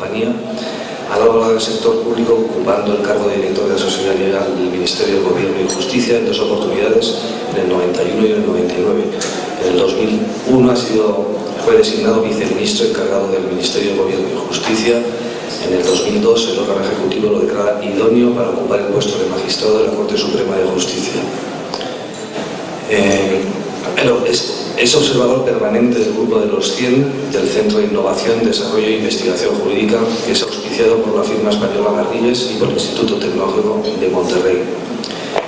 Rumanía. Ha laborado en el sector público ocupando el cargo de director de asesoría legal del Ministerio de Gobierno y Justicia en 2 oportunidades, en el 91 y en el 99. En el 2001 fue designado viceministro encargado del Ministerio de Gobierno y Justicia. En el 2002 el órgano ejecutivo lo declara idóneo para ocupar el puesto de magistrado de la Corte Suprema de Justicia. Es observador permanente del Grupo de los 100 del Centro de Innovación, Desarrollo e Investigación Jurídica, que es auspiciado por la firma española Garrigues y por el Instituto Tecnológico de Monterrey.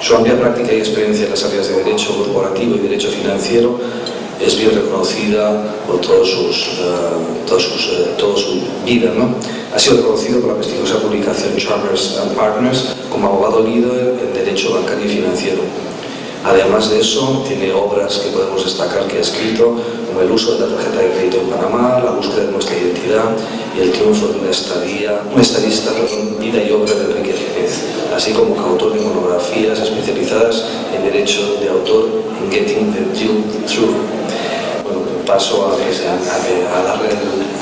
Su amplia práctica y experiencia en las áreas de Derecho Corporativo y Derecho Financiero es bien reconocida por toda su vida, ¿no? Ha sido reconocido por la prestigiosa publicación Chalmers and Partners como abogado líder en Derecho Bancario y Financiero. Además de eso, tiene obras que podemos destacar que ha escrito, como El uso de la tarjeta de crédito en Panamá, La búsqueda de nuestra identidad y El triunfo de una estadista, vida y obra de Enrique Jiménez, así como coautor de monografías especializadas en derecho de autor en Getting the Deal Through. Bueno, paso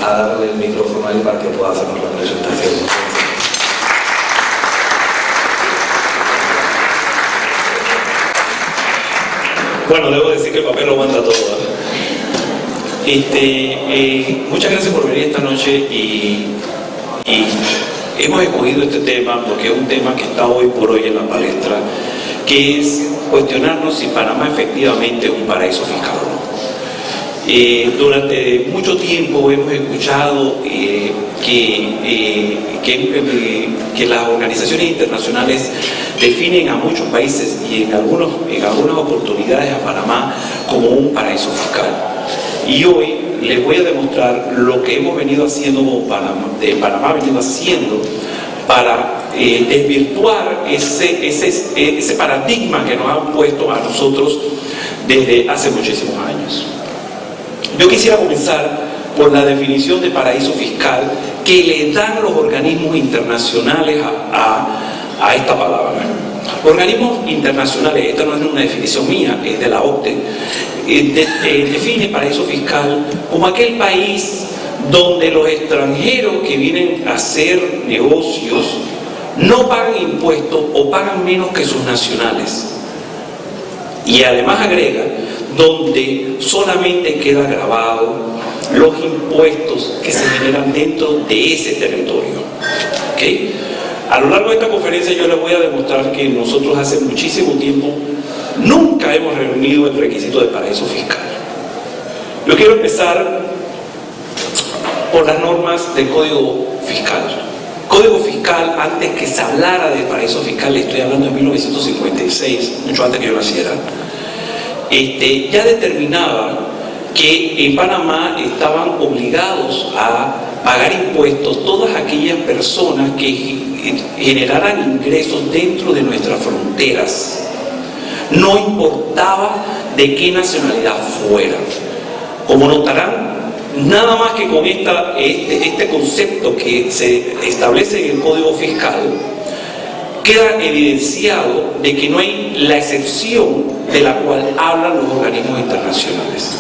a darle el micrófono a él para que pueda hacernos la presentación. Bueno, debo decir que el papel lo aguanta todo, muchas gracias por venir esta noche y hemos escogido este tema porque es un tema que está hoy por hoy en la palestra, que es cuestionarnos si Panamá efectivamente es un paraíso fiscal o no. Durante mucho tiempo hemos escuchado que las organizaciones internacionales definen a muchos países y en algunas oportunidades a Panamá como un paraíso fiscal. Y hoy les voy a demostrar lo que hemos venido haciendo como Panamá ha venido haciendo para desvirtuar ese paradigma que nos han puesto a nosotros desde hace muchísimos años. Yo quisiera comenzar por la definición de paraíso fiscal que le dan los organismos internacionales a esta palabra. Organismos internacionales, esta no es una definición mía, es de la OCDE, define paraíso fiscal como aquel país donde los extranjeros que vienen a hacer negocios no pagan impuestos o pagan menos que sus nacionales. Y además agrega, donde solamente queda grabado los impuestos que se generan dentro de ese territorio. ¿Okay? A lo largo de esta conferencia yo les voy a demostrar que nosotros hace muchísimo tiempo nunca hemos reunido el requisito de paraíso fiscal. Yo quiero empezar por las normas del Código Fiscal. Código Fiscal, antes que se hablara de paraíso fiscal, estoy hablando de 1956, mucho antes que yo naciera, ya determinaba que en Panamá estaban obligados a pagar impuestos todas aquellas personas que generaran ingresos dentro de nuestras fronteras, no importaba de qué nacionalidad fueran. Como notarán, nada más que con este concepto que se establece en el Código Fiscal, queda evidenciado de que no hay la excepción de la cual hablan los organismos internacionales.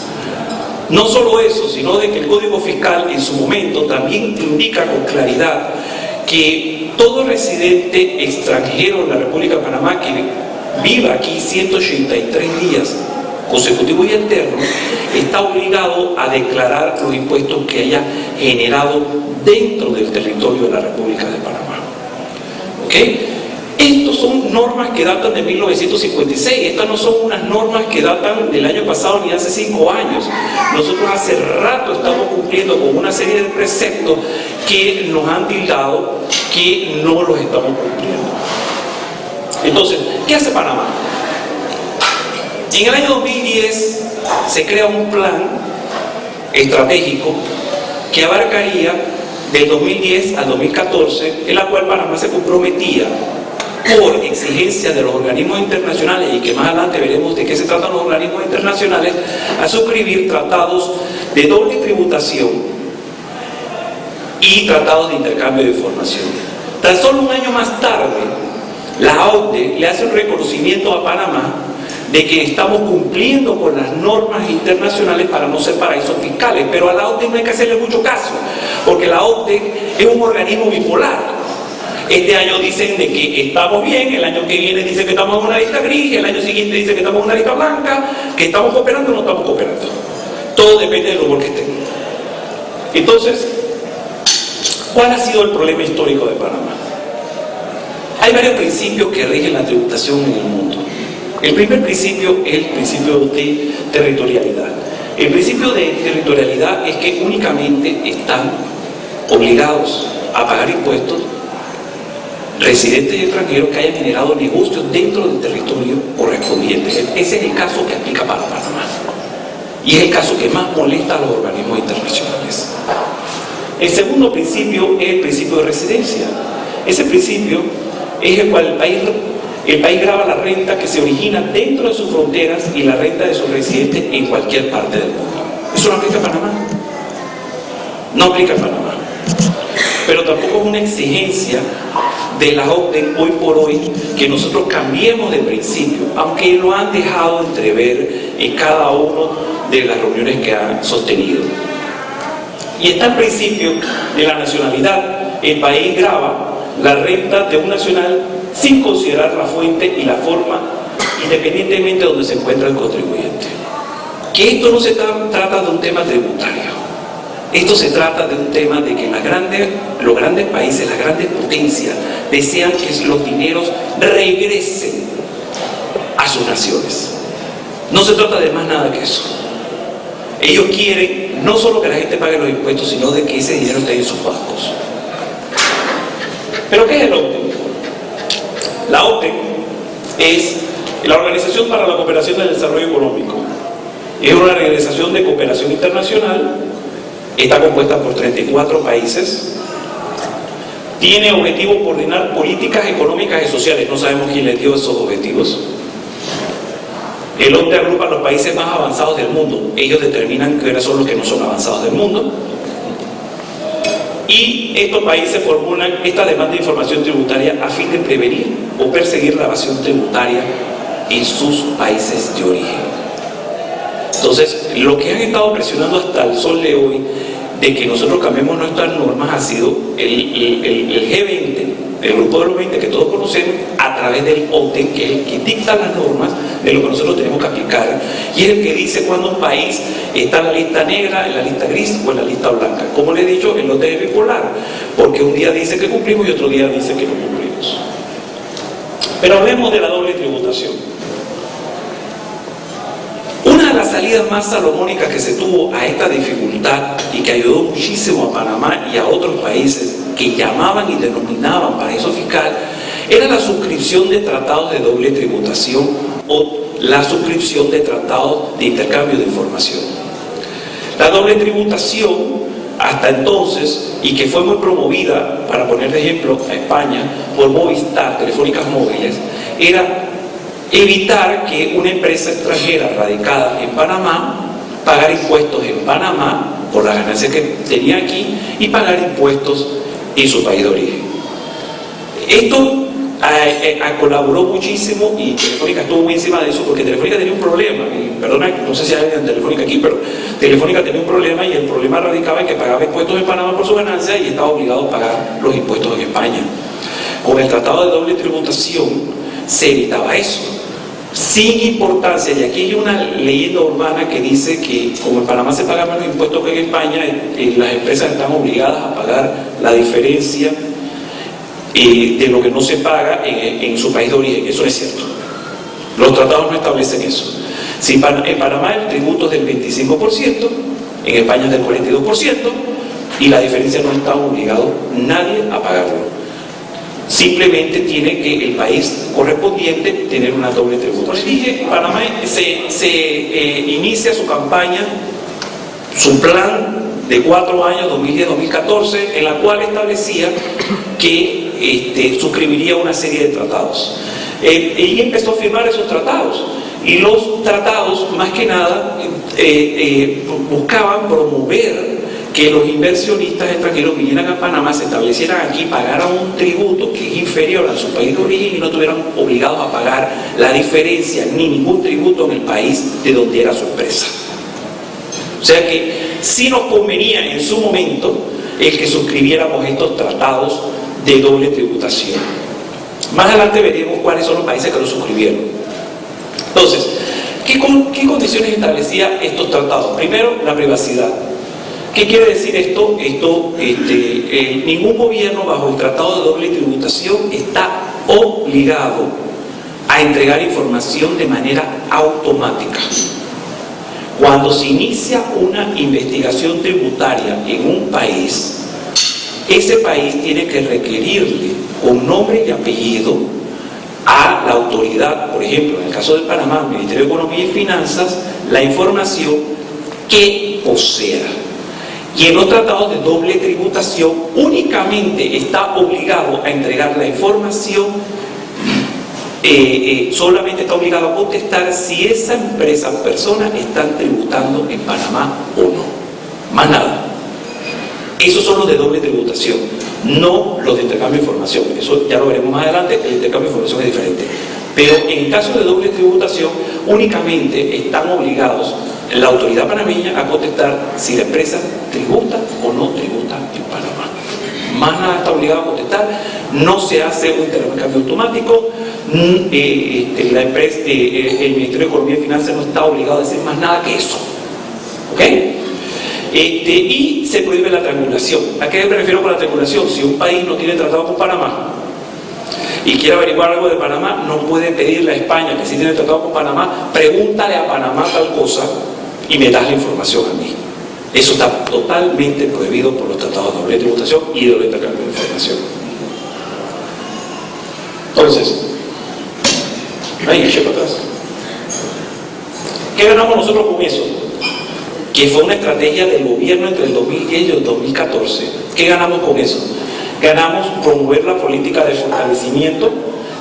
No solo eso, sino de que el Código Fiscal en su momento también indica con claridad que todo residente extranjero en la República de Panamá que viva aquí 183 días consecutivos y alternos está obligado a declarar los impuestos que haya generado dentro del territorio de la República de Panamá. ¿Okay? Estos son normas que datan de 1956, estas no son unas normas que datan del año pasado ni hace 5 años. Nosotros hace rato estamos cumpliendo con una serie de preceptos que nos han tildado que no los estamos cumpliendo. Entonces, ¿qué hace Panamá? En el año 2010 se crea un plan estratégico que abarcaría del 2010 al 2014, en la cual Panamá se comprometía por exigencia de los organismos internacionales, y que más adelante veremos de qué se tratan los organismos internacionales, a suscribir tratados de doble tributación y tratados de intercambio de información. Tan solo un año más tarde, la OCDE le hace un reconocimiento a Panamá de que estamos cumpliendo con las normas internacionales para no ser paraísos fiscales, pero a la OCDE no hay que hacerle mucho caso, porque la OCDE es un organismo bipolar. Este año dicen de que estamos bien, el año que viene dicen que estamos en una lista gris, el año siguiente dicen que estamos en una lista blanca, que estamos cooperando o no estamos cooperando. Todo depende del humor que estén. Entonces, ¿cuál ha sido el problema histórico de Panamá? Hay varios principios que rigen la tributación en el mundo. El primer principio es el principio de territorialidad. El principio de territorialidad es que únicamente están obligados a pagar impuestos residentes y extranjeros que hayan generado negocios dentro del territorio correspondiente. Ese es el caso que aplica para Panamá. Y es el caso que más molesta a los organismos internacionales. El segundo principio es el principio de residencia. Ese principio es el cual el país grava la renta que se origina dentro de sus fronteras y la renta de sus residentes en cualquier parte del mundo. Eso no aplica a Panamá. No aplica a Panamá. Pero tampoco es una exigencia de la OCDE hoy por hoy que nosotros cambiemos de principio, aunque lo han dejado entrever en cada una de las reuniones que han sostenido. Y está el principio de la nacionalidad. El país grava la renta de un nacional sin considerar la fuente y la forma, independientemente de donde se encuentra el contribuyente. Que esto no se trata de un tema tributario. Esto se trata de un tema de que los grandes países, las grandes potencias, desean que los dineros regresen a sus naciones. No se trata de más nada que eso. Ellos quieren no solo que la gente pague los impuestos, sino de que ese dinero esté en sus bancos. ¿Pero qué es el OCDE? La OCDE es la Organización para la Cooperación y el Desarrollo Económico. Es una organización de cooperación internacional. Está compuesta por 34 países. Tiene objetivo coordinar políticas económicas y sociales. No sabemos quién les dio esos objetivos. El OCDE agrupa a los países más avanzados del mundo. Ellos determinan quiénes son los que no son avanzados del mundo. Y estos países formulan esta demanda de información tributaria a fin de prevenir o perseguir la evasión tributaria en sus países de origen. Entonces, lo que han estado presionando hasta el sol de hoy de que nosotros cambiemos nuestras normas ha sido el G20, el grupo de los 20 que todos conocemos, a través del OCDE, que es el que dicta las normas de lo que nosotros tenemos que aplicar, y es el que dice cuando un país está en la lista negra, en la lista gris o en la lista blanca. Como le he dicho, el OCDE es bipolar, porque un día dice que cumplimos y otro día dice que no cumplimos. Pero hablemos de la doble tributación. Una de las salidas más salomónicas que se tuvo a esta dificultad y que ayudó muchísimo a Panamá y a otros países que llamaban y denominaban paraíso fiscal era la suscripción de tratados de doble tributación o la suscripción de tratados de intercambio de información. La doble tributación hasta entonces, y que fue muy promovida, para poner de ejemplo a España, por Movistar, Telefónicas Móviles, era evitar que una empresa extranjera radicada en Panamá pagara impuestos en Panamá por las ganancias que tenía aquí y pagar impuestos en su país de origen. Esto colaboró muchísimo y Telefónica estuvo muy encima de eso porque Telefónica tenía un problema. Perdona, no sé si hay alguien de Telefónica aquí, pero Telefónica tenía un problema y el problema radicaba en que pagaba impuestos en Panamá por su ganancia y estaba obligado a pagar los impuestos en España. Con el tratado de doble tributación se evitaba eso. Sin importancia, y aquí hay una leyenda urbana que dice que como en Panamá se pagan menos impuestos que en España, las empresas están obligadas a pagar la diferencia de lo que no se paga en su país de origen. Eso no es cierto. Los tratados no establecen eso. Si en Panamá el tributo es del 25%, en España es del 42%, y la diferencia no está obligado nadie a pagarlo. Simplemente tiene que el país correspondiente tener una doble tributación. Dije, Panamá se inicia su campaña, su plan de 4 años, 2010-2014, en la cual establecía que suscribiría una serie de tratados. Y empezó a firmar esos tratados. Y los tratados, más que nada, buscaban promover que los inversionistas extranjeros vinieran a Panamá, se establecieran aquí, pagaran un tributo que es inferior a su país de origen y no estuvieran obligados a pagar la diferencia ni ningún tributo en el país de donde era su empresa. O sea que sí nos convenía en su momento el que suscribiéramos estos tratados de doble tributación. Más adelante veremos cuáles son los países que lo suscribieron. Entonces, ¿qué condiciones establecían estos tratados? Primero, la privacidad. ¿Qué quiere decir esto? Ningún gobierno bajo el tratado de doble tributación está obligado a entregar información de manera automática. Cuando se inicia una investigación tributaria en un país, ese país tiene que requerirle con nombre y apellido a la autoridad, por ejemplo, en el caso de Panamá, el Ministerio de Economía y Finanzas, la información que posea. Y en los tratados de doble tributación únicamente está obligado a entregar la información, solamente está obligado a contestar si esa empresa o persona están tributando en Panamá o no. Más nada. Esos son los de doble tributación, no los de intercambio de información. Eso ya lo veremos más adelante, el intercambio de información es diferente. Pero en caso de doble tributación, únicamente están obligados la autoridad panameña a contestar si la empresa tributa o no tributa en Panamá. Más nada está obligado a contestar, no se hace un intercambio automático, el Ministerio de Economía y Finanzas no está obligado a decir más nada que eso. ¿Ok? Y se prohíbe la triangulación. ¿A qué me refiero con la triangulación? Si un país no tiene tratado con Panamá y quiere averiguar algo de Panamá, no puede pedirle a España, que sí tiene tratado con Panamá, pregúntale a Panamá tal cosa y me das la información a mí. Eso está totalmente prohibido por los tratados de doble tributación y de doble intercambio de información. Entonces, ahí eché para atrás. ¿Qué ganamos nosotros con eso? Que fue una estrategia del gobierno entre el 2010 y el 2014. ¿Qué ganamos con eso? Ganamos promover la política de fortalecimiento,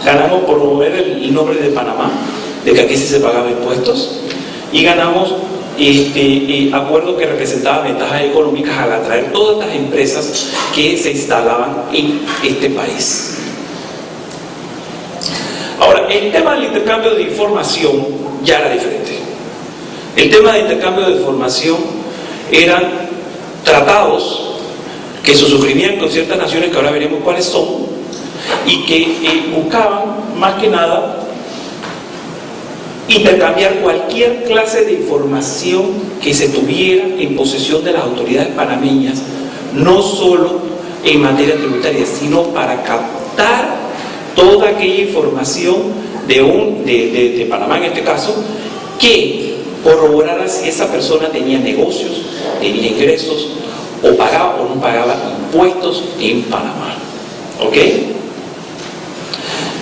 ganamos promover el nombre de Panamá, de que aquí sí se pagaban impuestos, y ganamos acuerdos que representaban ventajas económicas al atraer todas las empresas que se instalaban en este país. Ahora, el tema del intercambio de información ya era diferente. El tema de intercambio de información eran tratados que se suscribían con ciertas naciones, que ahora veremos cuáles son, y que buscaban, más que nada, intercambiar cualquier clase de información que se tuviera en posesión de las autoridades panameñas, no solo en materia tributaria, sino para captar toda aquella información de Panamá en este caso, que corroborara si esa persona tenía negocios, tenía ingresos, o pagaba o no pagaba impuestos en Panamá. ¿Ok?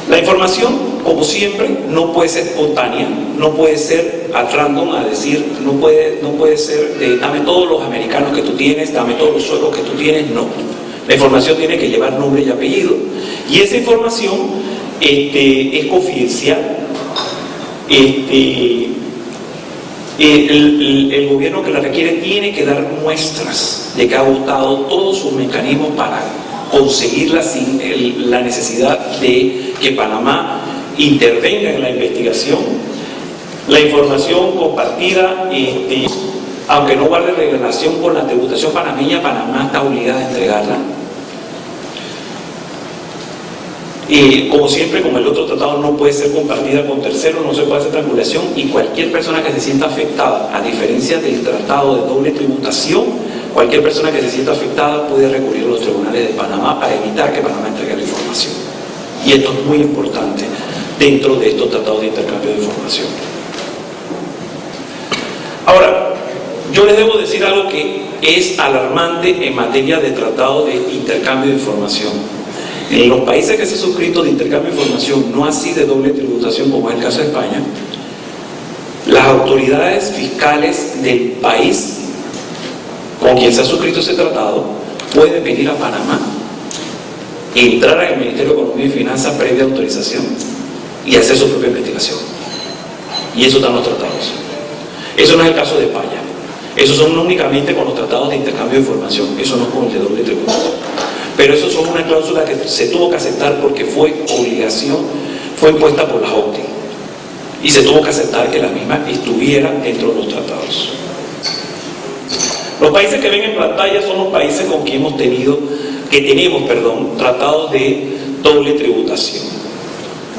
La información, como siempre, no puede ser espontánea, no puede ser at random, a decir, no puede ser de dame todos los americanos que tú tienes, dame todos los sueldos que tú tienes, no. La información tiene que llevar nombre y apellido, y esa información es confidencial. El gobierno que la requiere tiene que dar muestras de que ha agotado todos sus mecanismos para conseguirla sin la necesidad de que Panamá intervenga en la investigación. La información compartida, aunque no guarde relación con la tributación panameña, Panamá está obligada a entregarla. Como siempre, como el otro tratado no puede ser compartida con terceros, no se puede hacer triangulación, y cualquier persona que se sienta afectada, a diferencia del tratado de doble tributación, cualquier persona que se sienta afectada puede recurrir a los tribunales de Panamá para evitar que Panamá entregue la información. Y esto es muy importante dentro de estos tratados de intercambio de información. Ahora, yo les debo decir algo que es alarmante en materia de tratado de intercambio de información. En los países que se han suscrito de intercambio de información, no así de doble tributación como es el caso de España, las autoridades fiscales del país con quien se ha suscrito ese tratado pueden venir a Panamá, entrar al Ministerio de Economía y Finanzas previa autorización y hacer su propia investigación. Y eso están los tratados. Eso no es el caso de España. Eso son únicamente con los tratados de intercambio de información, eso no es con el de doble tributación. Pero eso son una cláusula que se tuvo que aceptar porque fue obligación, fue impuesta por la OCDE. Y se tuvo que aceptar que la misma estuviera dentro de los tratados. Los países que ven en pantalla son los países con quien tenemos tratados de doble tributación.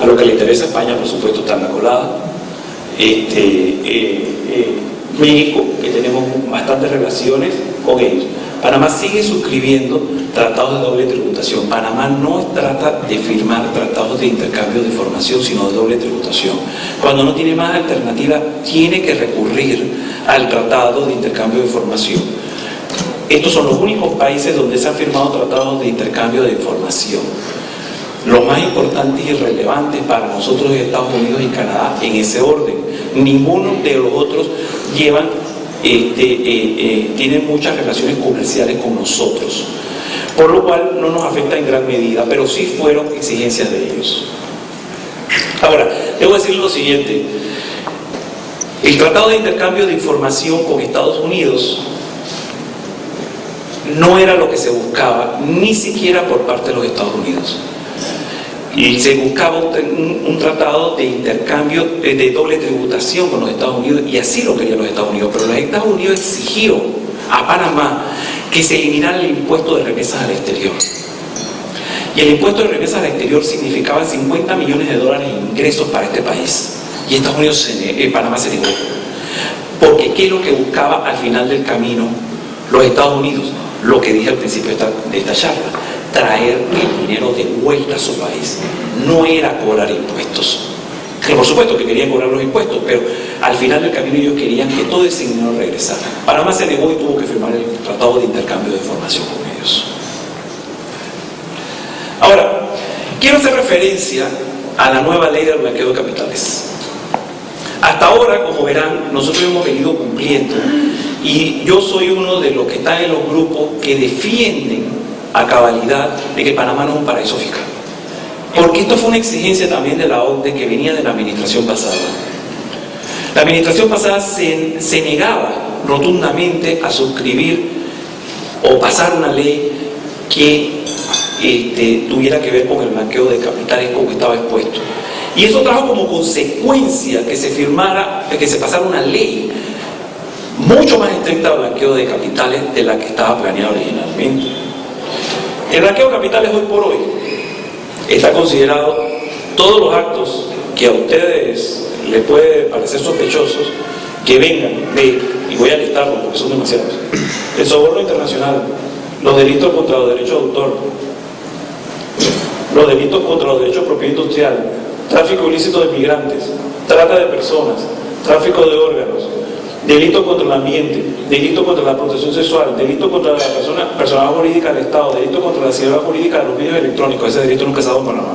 A lo que le interesa a España, por supuesto, está en la colada. México, que tenemos bastantes relaciones con ellos. Panamá sigue suscribiendo tratados de doble tributación. Panamá no trata de firmar tratados de intercambio de información, sino de doble tributación. Cuando no tiene más alternativa, tiene que recurrir al tratado de intercambio de información. Estos son los únicos países donde se han firmado tratados de intercambio de información. Los más importantes y relevantes para nosotros es Estados Unidos y Canadá, en ese orden. Ninguno de los otros tienen muchas relaciones comerciales con nosotros, por lo cual no nos afecta en gran medida, pero sí fueron exigencias de ellos. Ahora, debo decir lo siguiente: el Tratado de Intercambio de Información con Estados Unidos no era lo que se buscaba, ni siquiera por parte de los Estados Unidos. Y se buscaba un tratado de intercambio, de doble tributación con los Estados Unidos, y así lo querían los Estados Unidos. Pero los Estados Unidos exigió a Panamá que se eliminara el impuesto de remesas al exterior. Y el impuesto de remesas al exterior significaba 50 millones de dólares en ingresos para este país. Y Estados Unidos, Panamá se negó. Porque ¿qué es lo que buscaba al final del camino los Estados Unidos? Lo que dije al principio de esta charla: traer el dinero de vuelta a su país. No era cobrar impuestos, que por supuesto que querían cobrar los impuestos, pero al final del camino ellos querían que todo ese dinero regresara. Panamá se negó y tuvo que firmar el tratado de intercambio de información con ellos. Ahora, quiero hacer referencia a la nueva ley del blanqueo de capitales. Hasta ahora, como verán, nosotros hemos venido cumpliendo, y yo soy uno de los que están en los grupos que defienden a cabalidad de que Panamá no es un paraíso fiscal, porque esto fue una exigencia también de la OCDE que venía de la administración pasada. La administración pasada se negaba rotundamente a suscribir o pasar una ley que tuviera que ver con el blanqueo de capitales como estaba expuesto, y eso trajo como consecuencia que se pasara una ley mucho más estricta al blanqueo de capitales de la que estaba planeada originalmente. El blanqueo de capitales hoy por hoy está considerado todos los actos que a ustedes les puede parecer sospechosos que vengan de, y voy a listarlos porque son demasiados: el soborno internacional, los delitos contra los derechos de autor, los delitos contra los derechos de propiedad industrial, tráfico ilícito de migrantes, trata de personas, tráfico de órganos, delito contra el ambiente, delito contra la protección sexual, delito contra la personalidad jurídica del Estado, delito contra la seguridad jurídica de los medios electrónicos. Ese delito nunca se ha dado en Panamá.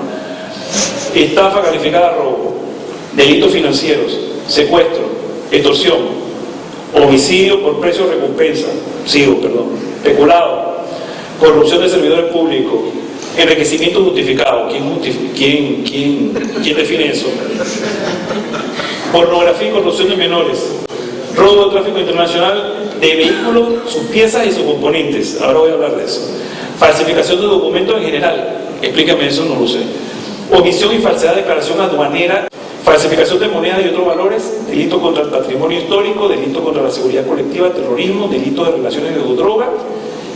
Estafa calificada de robo, delitos financieros, secuestro, extorsión, homicidio por precio de recompensa, peculado, corrupción de servidores públicos, enriquecimiento justificado. ¿Quién define eso? Pornografía y corrupción de menores, robo de tráfico internacional de vehículos, sus piezas y sus componentes. Ahora voy a hablar de eso. Falsificación de documentos en general. Explícame eso, no lo sé. Omisión y falsedad de declaración aduanera, falsificación de monedas y otros valores, delito contra el patrimonio histórico, delito contra la seguridad colectiva, terrorismo, delito de relaciones de droga,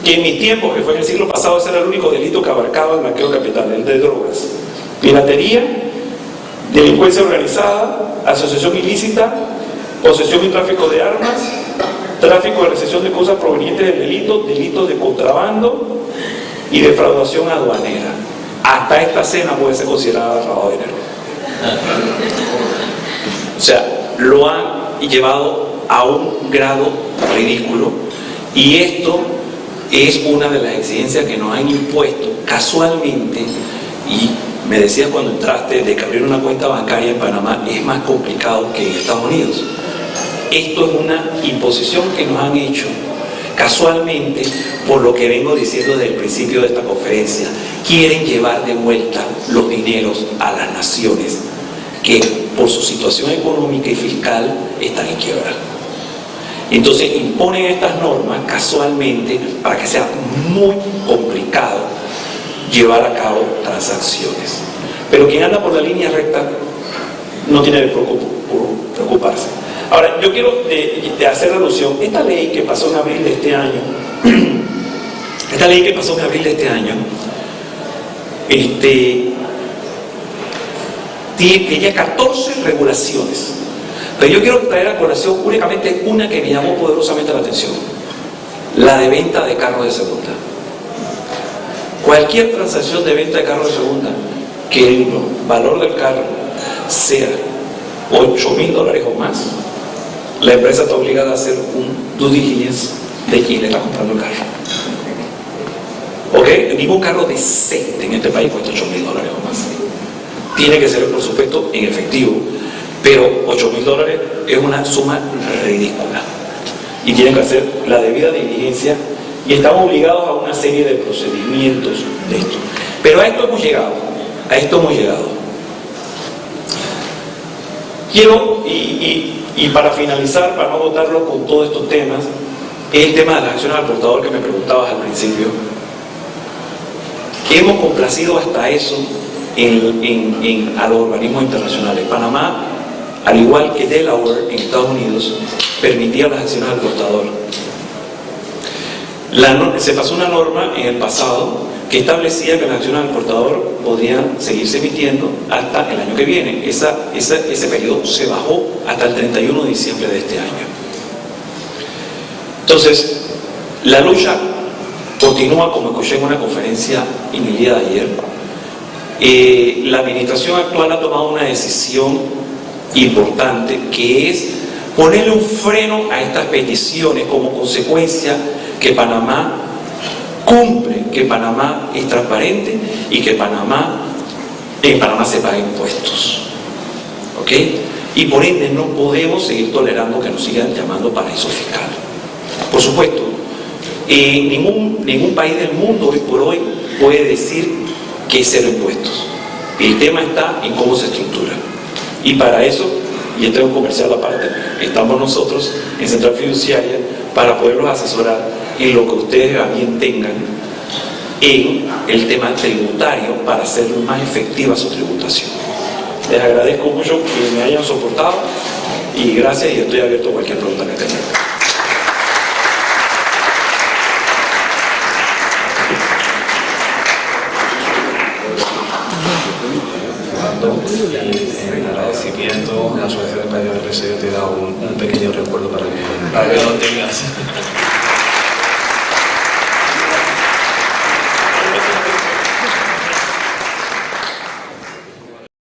que en mis tiempos, que fue en el siglo pasado, ese era el único delito que abarcaba el blanqueo de capital, el de drogas. Piratería, delincuencia organizada, asociación ilícita, posesión y tráfico de armas, tráfico de recepción de cosas provenientes del delito, delitos de contrabando y defraudación aduanera. Hasta esta cena puede ser considerada lavado de dinero. O sea, lo han llevado a un grado ridículo, y esto es una de las exigencias que nos han impuesto casualmente. Y me decías cuando entraste de que abrir una cuenta bancaria en Panamá es más complicado que en Estados Unidos. Esto es una imposición que nos han hecho casualmente, por lo que vengo diciendo desde el principio de esta conferencia. Quieren llevar de vuelta los dineros a las naciones que por su situación económica y fiscal están en quiebra. Entonces imponen estas normas casualmente para que sea muy complicado llevar a cabo transacciones. Pero quien anda por la línea recta no tiene que preocuparse. Ahora, yo quiero de hacer alusión, esta ley que pasó en abril de este año, tenía 14 regulaciones, pero yo quiero traer a colación únicamente una que me llamó poderosamente la atención: la de venta de carros de segunda. Cualquier transacción de venta de carros de segunda que el valor del carro sea $8,000 o más, la empresa está obligada a hacer un due diligence de quién le está comprando el carro. ¿Ok? Ningún carro decente en este país cuesta $8,000 o más. Tiene que ser, por supuesto, en efectivo, pero $8,000 es una suma ridícula y tienen que hacer la debida diligencia y estamos obligados a una serie de procedimientos de esto. Pero a esto hemos llegado. Quiero, y para finalizar, para no agotarlo con todos estos temas, el tema de las acciones al portador que me preguntabas al principio. Hemos complacido hasta eso a los organismos internacionales. Panamá, al igual que Delaware en Estados Unidos, permitía las acciones al portador. Se pasó una norma en el pasado que establecía que las acciones al portador podían seguirse emitiendo hasta el año que viene. Ese periodo se bajó hasta el 31 de diciembre de este año. Entonces, la lucha continúa, como escuché en una conferencia en el día de ayer. La administración actual ha tomado una decisión importante, que es ponerle un freno a estas peticiones como consecuencia que Panamá cumple, que Panamá es transparente y que en Panamá se paga impuestos. ¿Ok? Y por ende no podemos seguir tolerando que nos sigan llamando paraíso fiscal. Por supuesto, ningún país del mundo hoy por hoy puede decir que es cero impuestos. El tema está en cómo se estructura. Y para eso, y este es un comercial aparte, estamos nosotros en Central Fiduciaria para poderlos asesorar en lo que ustedes a bien tengan en el tema tributario para hacer más efectiva su tributación. Les agradezco mucho que me hayan soportado y gracias, y estoy abierto a cualquier pregunta que tengan. En agradecimiento, la Asociación Española de Empresarios te da un pequeño recuerdo para que lo tengas.